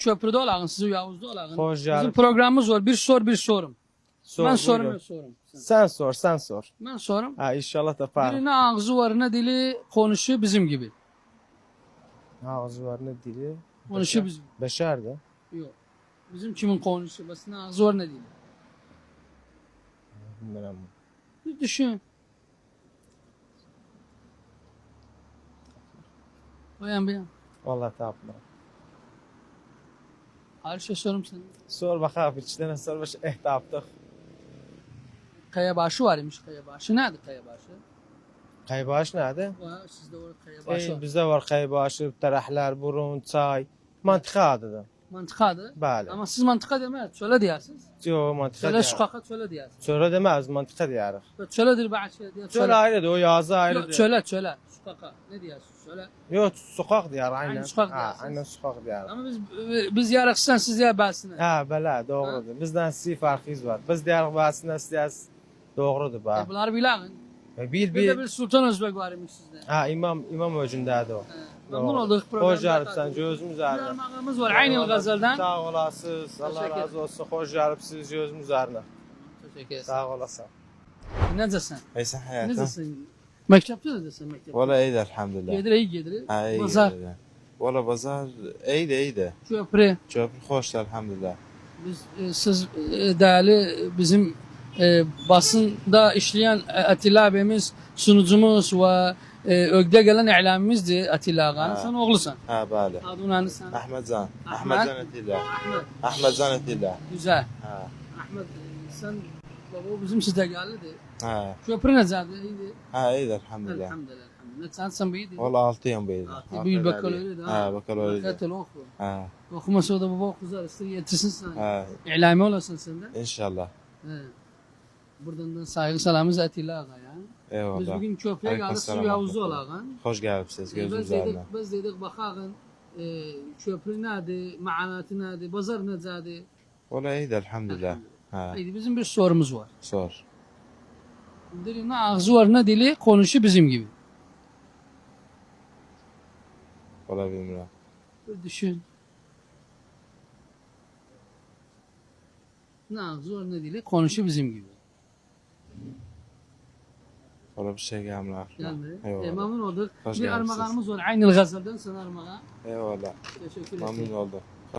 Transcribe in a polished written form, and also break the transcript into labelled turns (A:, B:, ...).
A: Köprüde olağın, siz Yavuz'da olağın.
B: Hoş
A: Bizim
B: geldin.
A: programımız var. Bir sor bir sorum.
B: Sor,
A: Ben
B: buyur.
A: sorum, sorum.
B: Sen sor.
A: Ben sorum.
B: Ha inşallah da para.
A: Birine ağzı var, ne dili konuşuyor bizim gibi.
B: Ağzı var ne dili?
A: Konuşuyor bizim.
B: Beşer de.
A: Yok. Bizim kimin konuşuyor? Basın ağzı var, ne dili.
B: Bilmem.
A: Bir düşün. Bayan bayan.
B: Vallahi tapma.
A: Her şey sorum sana.
B: Sor bakalım içten sor baş taptık.
A: Kayabaşı var imiş, kayabaşı. Nerede kayabaşı?
B: Kaybaş nerede?
A: Var, sizde var kayabaşı var.
B: Bizde var kaybaşı, tarahlar, burun, çay. Mantıka adıdır.
A: Mantıkadır.
B: Bəli.
A: Ama siz mantıka demez. Çöle diyorsunuz.
B: Yo mantıka
A: Çöle
B: diyar.
A: sokaka çöle diyorsunuz.
B: Çöre demez mantıka diyarıq.
A: Çöledir bazı şey diyor.
B: Çöre ayrıdır, o yazı ayrıdır.
A: Çöle. Sokaka. Ne diyorsun? Çöle.
B: Yo sokak diyar aynen.
A: Aynen sokak
B: Ha,
A: diyorsunuz.
B: aynen sokak diyar.
A: Ama biz yarıksan siz ya basın.
B: Ha bələ, doğrudur. Bizdən sizin farkınız var. Biz diyarıq basında siz doğrudur ba.
A: Bunlar bilağın.
B: Bil
A: Bir de
B: bil.
A: bir Sultan Özbek var imiş sizde.
B: Ha imam öcündədir o.
A: Memnun olduk programda.
B: Hoş geldin gözümüz ağrı.
A: Armağanımız var. Aynı Gazel'den.
B: Sağ olasınız. Allah
A: Teşekkür
B: razı olsun. Hoş geldiniz gözümüz ağrına.
A: Teşekkür ederim.
B: Sağ olasın.
A: Necesin?
C: Eysen hayatım.
A: Necesin? Mektepte nedesin mektepte?
C: Valla iyi de elhamdülillah.
A: Gelir iyi gelir.
C: Ha iyi
A: Pazar.
C: gelir. Valla pazar iyi de.
A: Köprü.
C: Çok hoş da elhamdülillah.
A: Biz siz değerli bizim basında işleyen Atilla abimiz sunucumuz ve Ögde gelen i'lamimizdi Atilla Ağa'nın.
C: Ha.
A: Sen oğlusun.
C: Ha bale.
A: Adın anı sen.
C: Ahmet Zan.
A: Ahmet.
C: Ahmet Zan Atilla.
A: Ahmet.
C: Ahmet Zan Atilla.
A: Güzel.
C: Ha.
A: Ahmet sen baba bizim size geldi.
C: Ha.
A: Köprü ne zaten iyiydi.
C: Ha iyi de elhamdülillah.
A: Elhamdülillah. Ne sen büyüdün?
C: Valla 6 yıl beydi.
A: Büyük bakaloriydi.
C: Ha bakaloriydi.
A: Katil oku.
C: Ha.
A: Okumasa o da baba okuzar. İster yetirsin sen.
C: Ha.
A: İ'lami olasın sen de.
C: İnşallah.
A: He. Buradan da saygı selamımız Atilla Ağa ya. Biz
C: Eyvallah.
A: bugün köprüye geldik
C: Aleykümselam.
A: Su Yavuz'u olağın.
C: Hoş geldiniz gözünüz ağrına.
A: Biz dedik bakağın köprü nedir, maanatı nedir, pazar nedir?
C: Valla iyi de elhamdülillah. Ha.
A: Haydi bizim bir sorumuz var.
C: Sor.
A: Dedi ne ağzı var ne dili konuşu bizim gibi.
C: Valla bilmiyorum.
A: Bir düşün. Ne ağzı var ne dili konuşu bizim gibi.
C: Valla bir şey gelmiyor aklıma.
A: Yani
C: Eyvallah.
A: memnun olduk.
C: Hoş
A: Bir
C: geldiniz.
A: armağanımız var. Aynı Gazel'den sana armağan.
C: Eyvallah.
A: Teşekkür ederim.
C: Memnun oldum.